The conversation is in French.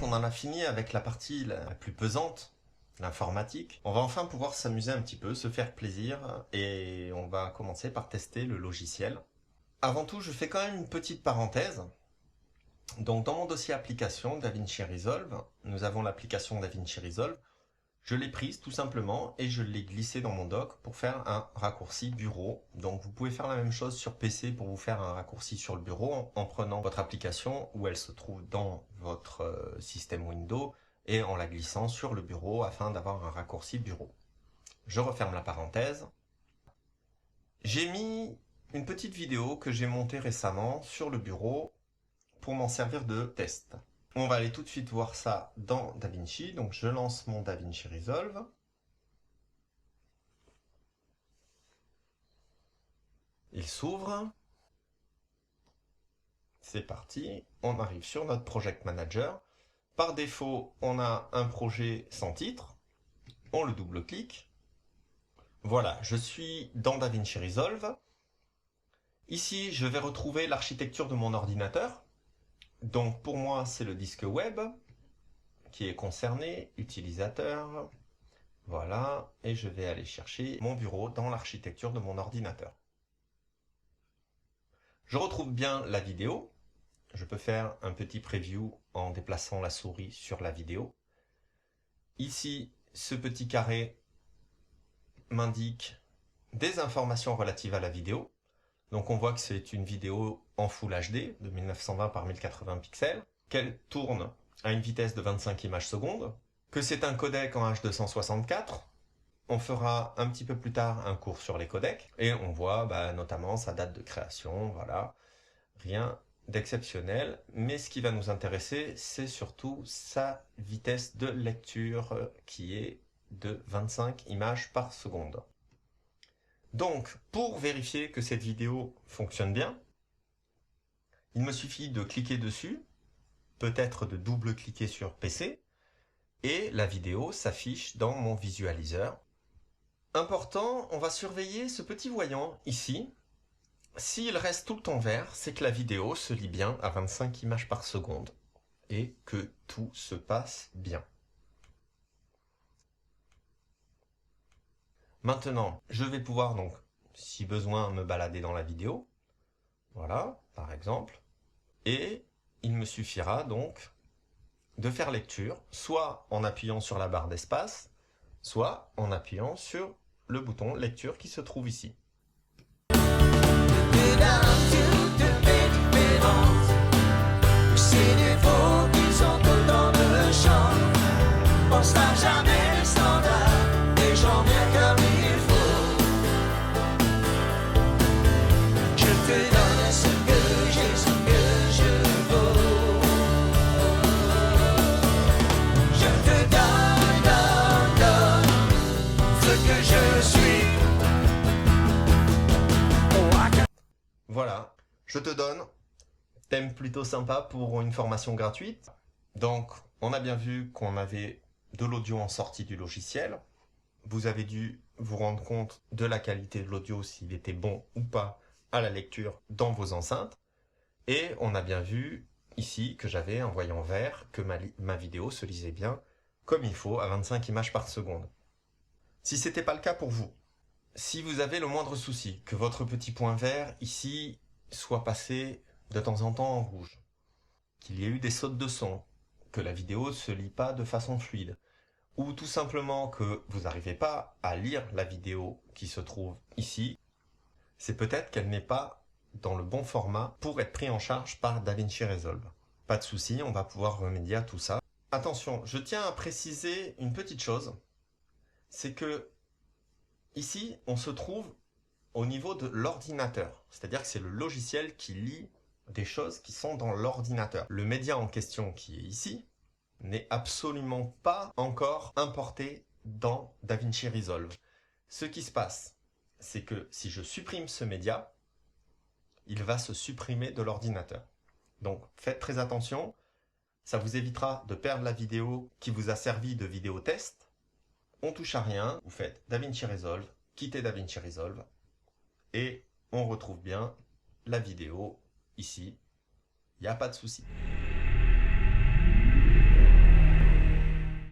qu'on en a fini avec la partie la plus pesante, l'informatique. On va enfin pouvoir s'amuser un petit peu, se faire plaisir, et on va commencer par tester le logiciel. Avant tout, je fais quand même une petite parenthèse. Donc dans mon dossier application DaVinci Resolve, nous avons l'application DaVinci Resolve. Je l'ai prise tout simplement et je l'ai glissée dans mon dock pour faire un raccourci bureau. Donc vous pouvez faire la même chose sur PC pour vous faire un raccourci sur le bureau en prenant votre application où elle se trouve dans votre système Windows et en la glissant sur le bureau afin d'avoir un raccourci bureau. Je referme la parenthèse. J'ai mis une petite vidéo que j'ai montée récemment sur le bureau pour m'en servir de test. On va aller tout de suite voir ça dans DaVinci. Donc je lance mon DaVinci Resolve. Il s'ouvre. C'est parti. On arrive sur notre Project Manager. Par défaut, on a un projet sans titre. On le double-clique. Voilà, je suis dans DaVinci Resolve. Ici, je vais retrouver l'architecture de mon ordinateur. Donc pour moi, c'est le disque web qui est concerné, utilisateur, voilà, et je vais aller chercher mon bureau dans l'architecture de mon ordinateur. Je retrouve bien la vidéo, je peux faire un petit preview en déplaçant la souris sur la vidéo. Ici, ce petit carré m'indique des informations relatives à la vidéo. Donc on voit que c'est une vidéo en Full HD de 1920 par 1080 pixels, qu'elle tourne à une vitesse de 25 images secondes, que c'est un codec en H264. On fera un petit peu plus tard un cours sur les codecs, et on voit notamment sa date de création, voilà, rien d'exceptionnel, mais ce qui va nous intéresser, c'est surtout sa vitesse de lecture qui est de 25 images par seconde. Donc, pour vérifier que cette vidéo fonctionne bien, il me suffit de cliquer dessus, peut-être de double-cliquer sur PC, et la vidéo s'affiche dans mon visualiseur. Important, on va surveiller ce petit voyant ici. S'il reste tout le temps vert, c'est que la vidéo se lit bien à 25 images par seconde, et que tout se passe bien. Maintenant, je vais pouvoir donc, si besoin, me balader dans la vidéo. Voilà, par exemple. Et il me suffira donc de faire lecture, soit en appuyant sur la barre d'espace, soit en appuyant sur le bouton lecture qui se trouve ici. Voilà, je te donne, thème plutôt sympa pour une formation gratuite. Donc, on a bien vu qu'on avait de l'audio en sortie du logiciel. Vous avez dû vous rendre compte de la qualité de l'audio, s'il était bon ou pas à la lecture dans vos enceintes. Et on a bien vu ici que j'avais un voyant vert, que ma vidéo se lisait bien comme il faut à 25 images par seconde. Si ce n'était pas le cas pour vous, si vous avez le moindre souci, que votre petit point vert ici soit passé de temps en temps en rouge, qu'il y ait eu des sautes de son, que la vidéo ne se lit pas de façon fluide, ou tout simplement que vous n'arrivez pas à lire la vidéo qui se trouve ici, c'est peut-être qu'elle n'est pas dans le bon format pour être pris en charge par DaVinci Resolve. Pas de souci, on va pouvoir remédier à tout ça. Attention, je tiens à préciser une petite chose, c'est que ici, on se trouve au niveau de l'ordinateur. C'est-à-dire que c'est le logiciel qui lit des choses qui sont dans l'ordinateur. Le média en question qui est ici n'est absolument pas encore importé dans DaVinci Resolve. Ce qui se passe, c'est que si je supprime ce média, il va se supprimer de l'ordinateur. Donc faites très attention, ça vous évitera de perdre la vidéo qui vous a servi de vidéo test. On touche à rien, vous faites DaVinci Resolve, quittez DaVinci Resolve, et on retrouve bien la vidéo ici, il n'y a pas de souci.